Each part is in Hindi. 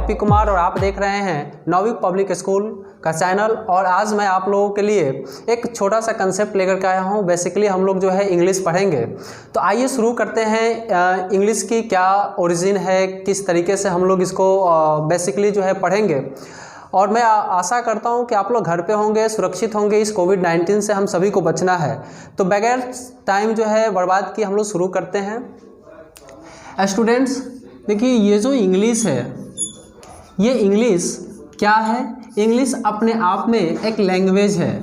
पी कुमार और आप देख रहे हैं नौवीं पब्लिक स्कूल का चैनल। और आज मैं आप लोगों के लिए एक छोटा सा कंसेप्ट लेकर के आया हूँ। बेसिकली हम लोग जो है इंग्लिश पढ़ेंगे, तो आइए शुरू करते हैं। इंग्लिश की क्या ओरिजिन है, किस तरीके से हम लोग इसको बेसिकली जो है पढ़ेंगे। और मैं आशा करता हूं कि आप लोग घर पे होंगे, सुरक्षित होंगे। इस कोविड-19 से हम सभी को बचना है। तो बगैर टाइम जो है बर्बाद किए हम लोग शुरू करते हैं। स्टूडेंट्स देखिए, ये जो इंग्लिश है, ये इंग्लिश क्या है? इंग्लिश अपने आप में एक लैंग्वेज है।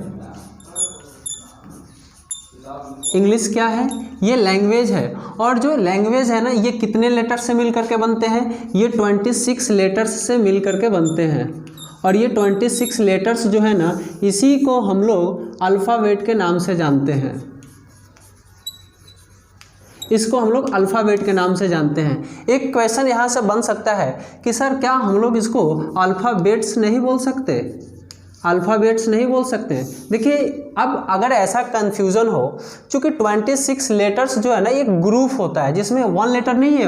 इंग्लिश क्या है? ये लैंग्वेज है। और जो लैंग्वेज है ना, ये कितने लेटर से मिल करके बनते हैं? ये 26 लेटर्स से मिल करके बनते हैं। और ये 26 लेटर्स जो है ना, इसी को हम लोग अल्फ़ाबेट के नाम से जानते हैं। इसको हम लोग अल्फ़ाबेट के नाम से जानते हैं। एक क्वेश्चन यहाँ से बन सकता है कि सर क्या हम लोग इसको अल्फ़ाबेट्स नहीं बोल सकते? अल्फ़ाबेट्स नहीं बोल सकते। देखिए, अब अगर ऐसा कन्फ्यूज़न हो, चूँकि 26 लेटर्स जो है ना, एक ग्रुप होता है जिसमें 1 लेटर नहीं है,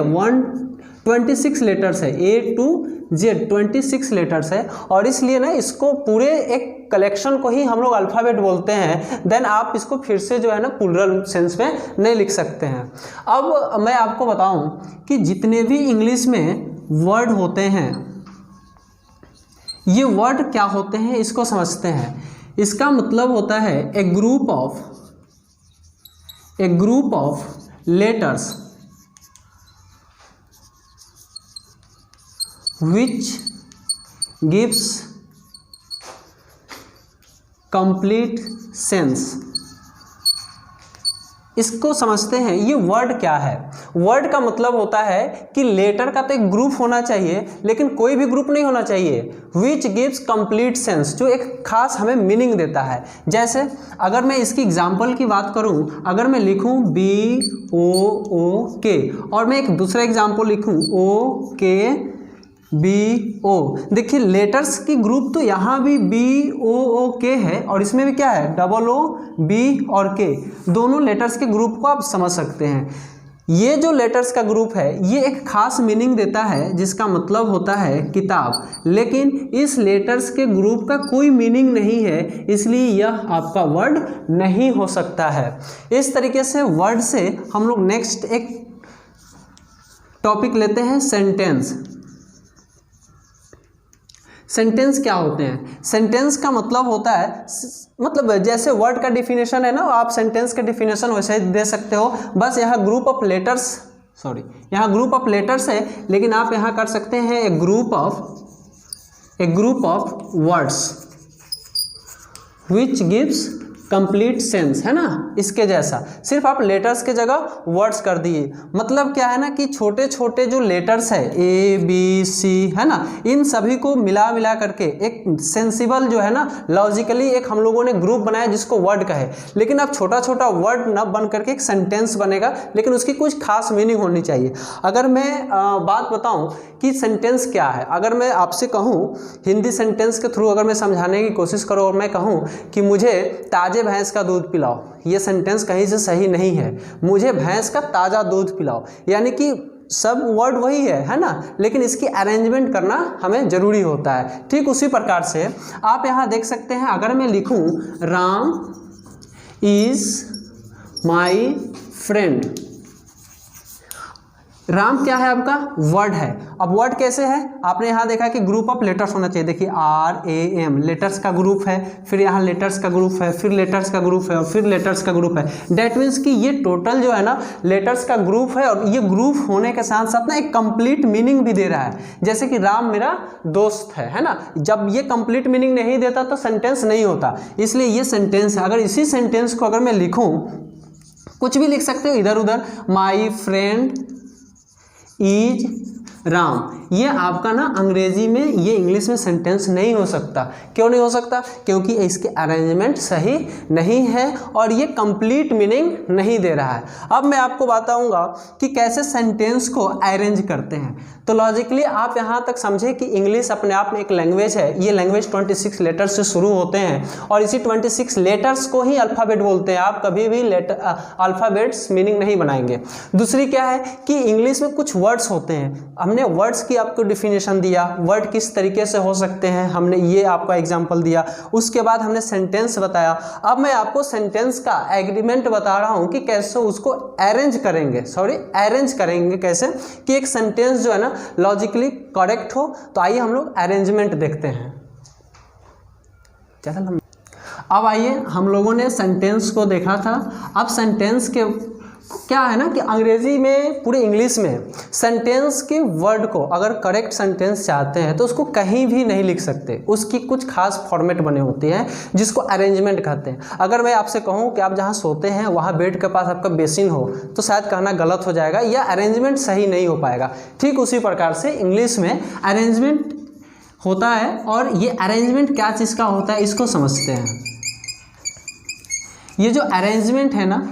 26 लेटर्स है, A to Z 26 लेटर्स है। और इसलिए ना इसको पूरे एक कलेक्शन को ही हम लोग अल्फ़ाबेट बोलते हैं। देन आप इसको फिर से जो है ना प्लूरल सेंस में नहीं लिख सकते हैं। अब मैं आपको बताऊं कि जितने भी इंग्लिश में वर्ड होते हैं, ये वर्ड क्या होते हैं इसको समझते हैं। इसका मतलब होता है a group of letters which gives complete sense। इसको समझते हैं। ये वर्ड क्या है? वर्ड का मतलब होता है कि लेटर का तो एक ग्रुप होना चाहिए, लेकिन कोई भी ग्रुप नहीं होना चाहिए। विच गिव्स कंप्लीट सेंस, जो एक खास हमें मीनिंग देता है। जैसे अगर मैं इसकी एग्जांपल की बात करूं, अगर मैं लिखूं BOOK और मैं एक दूसरा एग्जांपल लिखूं OKBO, देखिए लेटर्स की ग्रुप तो यहाँ भी BOOK है और इसमें भी क्या है, OOB और K, दोनों लेटर्स के ग्रुप को आप समझ सकते हैं। ये जो लेटर्स का ग्रुप है, ये एक खास मीनिंग देता है जिसका मतलब होता है किताब। लेकिन इस लेटर्स के ग्रुप का कोई मीनिंग नहीं है, इसलिए यह आपका वर्ड नहीं हो सकता है। इस तरीके से वर्ड से हम लोग नेक्स्ट एक टॉपिक लेते हैं, सेंटेंस। सेंटेंस क्या होते हैं? सेंटेंस का मतलब होता है, मतलब जैसे वर्ड का डिफिनेशन है ना, आप सेंटेंस का डिफिनेशन वैसे दे सकते हो। बस यहाँ ग्रुप ऑफ लेटर्स है, लेकिन आप यहाँ कर सकते हैं a group of words which gives complete sense, है ना, इसके जैसा। सिर्फ आप लेटर्स के जगह वर्ड्स कर दिए। मतलब क्या है ना कि छोटे छोटे जो लेटर्स है ABC, है ना, इन सभी को मिला करके एक सेंसिबल जो है ना, लॉजिकली एक हम लोगों ने ग्रुप बनाया जिसको वर्ड कहे। लेकिन अब छोटा छोटा वर्ड न बन करके एक सेंटेंस बनेगा, लेकिन उसकी कुछ खास मीनिंग होनी चाहिए। अगर मैं बात बताऊं कि सेंटेंस क्या है, अगर मैं आपसे कहूँ हिंदी सेंटेंस के थ्रू अगर मैं समझाने की कोशिश करूँ और मैं कहूँ कि मुझे ताज़े भैंस का दूध पिलाओ, ये सेंटेंस कहीं से सही नहीं है। मुझे भैंस का ताज़ा दूध पिलाओ, यानी कि सब वर्ड वही है ना, लेकिन इसकी अरेंजमेंट करना हमें ज़रूरी होता है। ठीक उसी प्रकार से आप यहाँ देख सकते हैं, अगर मैं लिखूँ Ram is my friend. Ram क्या है? आपका वर्ड है। अब वर्ड कैसे है? आपने यहाँ देखा कि ग्रुप ऑफ लेटर्स होना चाहिए। देखिए RAM लेटर्स का ग्रुप है, फिर यहाँ लेटर्स का ग्रुप है, फिर लेटर्स का ग्रुप है और फिर लेटर्स का ग्रुप है। डेट मीन्स कि ये टोटल जो है ना लेटर्स का ग्रुप है। और ये ग्रुप होने के साथ साथ ना एक कंप्लीट मीनिंग भी दे रहा है। जैसे कि राम मेरा दोस्त है ना। जब ये कंप्लीट मीनिंग नहीं देता तो सेंटेंस नहीं होता, इसलिए ये सेंटेंस है। अगर इसी सेंटेंस को अगर मैं लिखूँ, कुछ भी लिख सकते हो इधर उधर, माई फ्रेंड इज राम, ये आपका ना अंग्रेजी में, ये इंग्लिश में सेंटेंस नहीं हो सकता। क्यों नहीं हो सकता? क्योंकि इसके अरेंजमेंट सही नहीं है और ये कंप्लीट मीनिंग नहीं दे रहा है। अब मैं आपको बताऊंगा कि कैसे सेंटेंस को अरेंज करते हैं। तो लॉजिकली आप यहाँ तक समझे कि इंग्लिश अपने आप में एक लैंग्वेज है। ये लैंग्वेज 26 लेटर्स से शुरू होते हैं और इसी 26 लेटर्स को ही अल्फ़ाबेट बोलते हैं। आप कभी भी अल्फ़ाबेट्स मीनिंग नहीं बनाएंगे। दूसरी क्या है कि इंग्लिश में कुछ वर्ड्स होते हैं, हम हमने वर्ड्स की आपको डिफिनेशन दिया, वर्ड किस तरीके से हो सकते हैं, हमने ये आपका एग्जांपल दिया। उसके बाद हमने सेंटेंस बताया। अब मैं आपको सेंटेंस का एग्रीमेंट बता रहा हूँ कि कैसे उसको अरेंज करेंगे कैसे कि एक सेंटेंस जो है ना लॉजिकली करेक्ट हो। तो आइए हम लोग अरेंजमेंट देखते हैं। अब आइए, हम लोगों ने सेंटेंस को देखा था। अब सेंटेंस के क्या है ना कि अंग्रेजी में, पूरे इंग्लिश में सेंटेंस के वर्ड को अगर करेक्ट सेंटेंस चाहते हैं तो उसको कहीं भी नहीं लिख सकते, उसकी कुछ खास फॉर्मेट बने होते हैं जिसको अरेंजमेंट कहते हैं। अगर मैं आपसे कहूं कि आप जहां सोते हैं वहां बेड के पास आपका बेसिन हो तो शायद कहना गलत हो जाएगा या अरेंजमेंट सही नहीं हो पाएगा। ठीक उसी प्रकार से इंग्लिश में अरेंजमेंट होता है। और ये अरेंजमेंट क्या चीज़ का होता है इसको समझते हैं। ये जो अरेंजमेंट है ना,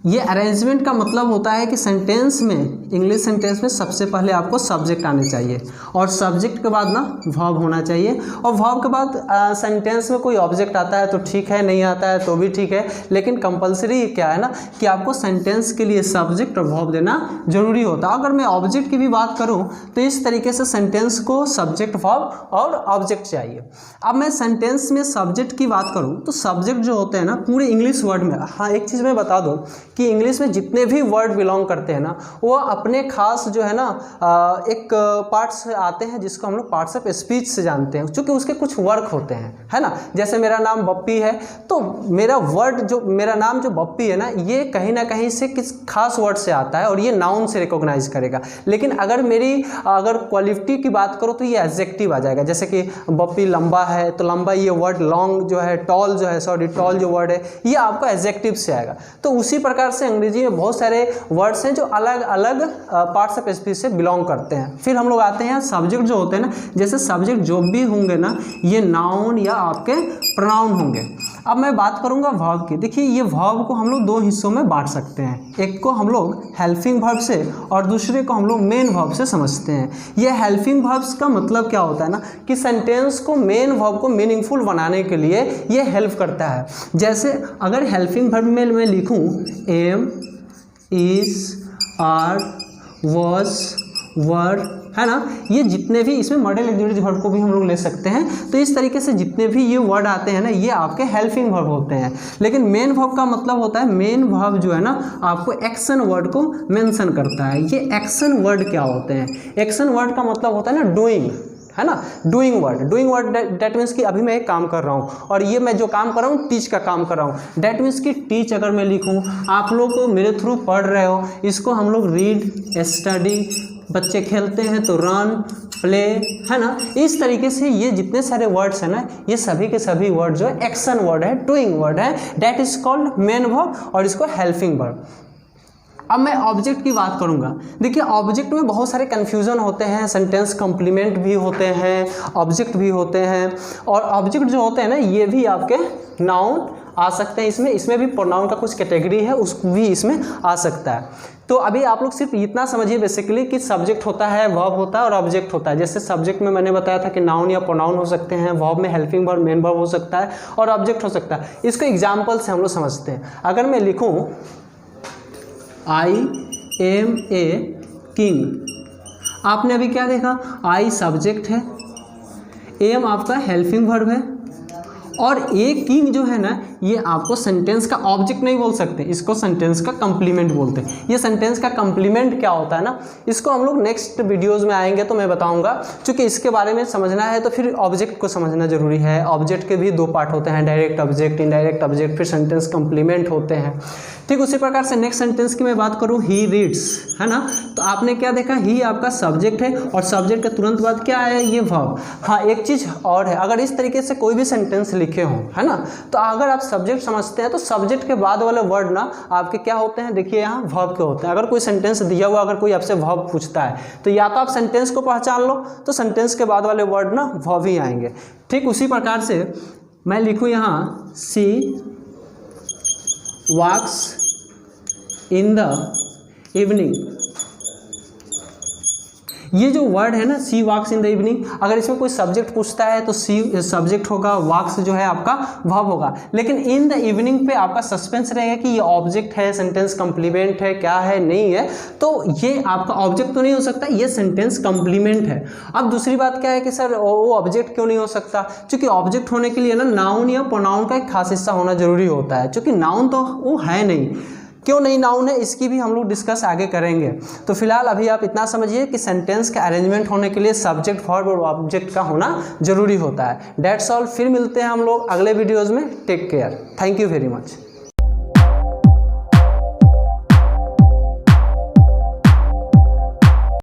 ये अरेंजमेंट का मतलब होता है कि सेंटेंस में, इंग्लिश सेंटेंस में सबसे पहले आपको सब्जेक्ट आने चाहिए और सब्जेक्ट के बाद ना वर्ब होना चाहिए और वर्ब के बाद सेंटेंस में कोई ऑब्जेक्ट आता है तो ठीक है, नहीं आता है तो भी ठीक है, लेकिन कंपलसरी क्या है ना कि आपको सेंटेंस के लिए सब्जेक्ट और वर्ब देना जरूरी होता है। अगर मैं ऑब्जेक्ट की भी बात करूँ तो इस तरीके से सेंटेंस को सब्जेक्ट, वर्ब और ऑब्जेक्ट चाहिए। अब मैं सेंटेंस में सब्जेक्ट की बात करूँ तो सब्जेक्ट जो होते हैं ना पूरे इंग्लिश वर्ड में, हाँ एक चीज़ मैं बता दूँ कि इंग्लिश में जितने भी वर्ड बिलोंग करते हैं ना वो अपने खास जो है ना एक पार्ट से आते हैं जिसको हम लोग पार्ट्स ऑफ स्पीच से जानते हैं, क्योंकि उसके कुछ वर्क होते हैं, है ना। जैसे मेरा नाम बप्पी है तो मेरा वर्ड जो, मेरा नाम जो बप्पी है ना, ये कहीं ना कहीं से किस खास वर्ड से आता है और ये नाउन से रिकॉग्नाइज करेगा। लेकिन अगर मेरी अगर क्वालिटी की बात करो तो ये एडजेक्टिव आ जाएगा। जैसे कि बप्पी लंबा है तो लंबा, ये वर्ड लॉन्ग जो है, टॉल जो वर्ड है ये आपका एडजेक्टिव से आएगा। तो उसी प्रकार से अंग्रेजी में बहुत सारे वर्ड्स हैं जो अलग अलग पार्ट्स ऑफ स्पीच से बिलोंग करते हैं। फिर हम लोग आते हैं सब्जेक्ट जो होते हैं ना, जैसे सब्जेक्ट जो भी होंगे ना ये नाउन या आपके प्रोनाउन होंगे। अब मैं बात करूंगा वर्ब की। देखिए ये वर्ब को हम लोग दो हिस्सों में बांट सकते हैं, एक को हम लोग हेल्पिंग वर्ब से और दूसरे को हम लोग मेन वर्ब से समझते हैं। ये हेल्पिंग वर्ब्स का मतलब क्या होता है ना कि सेंटेंस को, मेन वर्ब को मीनिंगफुल बनाने के लिए ये हेल्प करता है। जैसे अगर हेल्पिंग वर्ब में मैं लिखूं एम, इज, आर, वॉज, वर, है ना, ये जितने भी इसमें मॉडल एग्जीक्यूटिव वर्ब को भी हम लोग ले सकते हैं। तो इस तरीके से जितने भी ये वर्ड आते हैं ना ये आपके हेल्पिंग वर्ब होते हैं। लेकिन मेन वर्ब का मतलब होता है, मेन वर्ब जो है ना आपको एक्शन वर्ड को मेंशन करता है। ये एक्शन वर्ड क्या होते हैं? एक्शन वर्ड का मतलब होता है ना डूइंग, है ना, डूइंग वर्ड दैट मीन्स कि अभी मैं एक काम कर रहा हूँ और ये मैं जो काम कर रहा हूँ टीच का काम कर रहा हूँ। दैट मीन्स कि टीच अगर मैं लिखूँ, आप लोग मेरे थ्रू पढ़ रहे हो, इसको हम लोग रीड, स्टडी, बच्चे खेलते हैं तो रन, प्ले, है ना। इस तरीके से ये जितने सारे वर्ड्स हैं ना ये सभी के सभी वर्ड जो है एक्शन वर्ड है, डूइंग वर्ड है, that is called main verb और इसको हेल्पिंग वर्ब। अब मैं ऑब्जेक्ट की बात करूंगा। देखिए ऑब्जेक्ट में बहुत सारे कन्फ्यूज़न होते हैं, सेंटेंस कॉम्प्लीमेंट भी होते हैं, ऑब्जेक्ट भी होते हैं और ऑब्जेक्ट जो होते हैं ना ये भी आपके नाउन आ सकते हैं। इसमें भी प्रोनाउन का कुछ कैटेगरी है, उस भी इसमें आ सकता है। तो अभी आप लोग सिर्फ इतना समझिए बेसिकली कि सब्जेक्ट होता है, वर्ब होता है और ऑब्जेक्ट होता है। जैसे सब्जेक्ट में मैंने बताया था कि नाउन या प्रोनाउन हो सकते हैं, वर्ब में हेल्पिंग वर्ब, मेन वर्ब हो सकता है और ऑब्जेक्ट हो सकता है। इसको एग्जाम्पल से हम लोग समझते हैं। अगर मैं लिखूँ आई एम ए किंग, आपने अभी क्या देखा, आई सब्जेक्ट है, एम आपका हेल्पिंग वर्ब है और ए किंग जो है ना ये आपको सेंटेंस का ऑब्जेक्ट नहीं बोल सकते, इसको सेंटेंस का कंप्लीमेंट बोलते हैं। ये सेंटेंस का कंप्लीमेंट क्या होता है ना, इसको हम लोग नेक्स्ट वीडियोस में आएंगे तो मैं बताऊंगा। क्योंकि इसके बारे में समझना है तो फिर ऑब्जेक्ट को समझना जरूरी है। ऑब्जेक्ट के भी दो पार्ट होते हैं, डायरेक्ट ऑब्जेक्ट, इनडायरेक्ट ऑब्जेक्ट, फिर सेंटेंस कंप्लीमेंट होते हैं। ठीक उसी प्रकार से नेक्स्ट सेंटेंस की मैं बात करूँ, ही रीड्स, है ना। तो आपने क्या देखा, ही आपका सब्जेक्ट है और सब्जेक्ट के तुरंत बाद क्या है, ये वर्ब। हाँ एक चीज़ और है, अगर इस तरीके से कोई भी सेंटेंस लिखे हों, है ना, तो अगर आप सब्जेक्ट समझते हैं तो सब्जेक्ट के बाद वाले वर्ड ना आपके क्या होते हैं, देखिए यहाँ वर्ब के होते हैं। अगर कोई सेंटेंस दिया हुआ, अगर कोई आपसे वर्ब पूछता है तो या तो आप सेंटेंस को पहचान लो तो सेंटेंस के बाद वाले वर्ड ना वर्ब ही आएंगे। ठीक उसी प्रकार से मैं लिखूँ यहाँ सी वॉक्स इन द इवनिंग, ये जो वर्ड है ना सी वॉक्स इन द इवनिंग, अगर इसमें कोई सब्जेक्ट पूछता है तो सी सब्जेक्ट होगा, वॉक्स जो है आपका वर्ब होगा, लेकिन इन द इवनिंग पे आपका सस्पेंस रहेगा कि ये ऑब्जेक्ट है, सेंटेंस कम्प्लीमेंट है, क्या है, नहीं है। तो ये आपका ऑब्जेक्ट तो नहीं हो सकता, ये सेंटेंस कम्प्लीमेंट है। अब दूसरी बात क्या है कि सर वो ऑब्जेक्ट क्यों नहीं हो सकता, क्योंकि ऑब्जेक्ट होने के लिए ना नाउन या प्रोनाउन का एक खास हिस्सा होना जरूरी होता है, क्योंकि नाउन तो वो है नहीं। क्यों नहीं नाउन है इसकी भी हम लोग डिस्कस आगे करेंगे। तो फिलहाल अभी आप इतना समझिए कि सेंटेंस का अरेंजमेंट होने के लिए सब्जेक्ट, वर्ब और ऑब्जेक्ट का होना जरूरी होता है। दैट्स ऑल, फिर मिलते हैं हम लोग अगले वीडियोज़ में। Take care, thank you very much.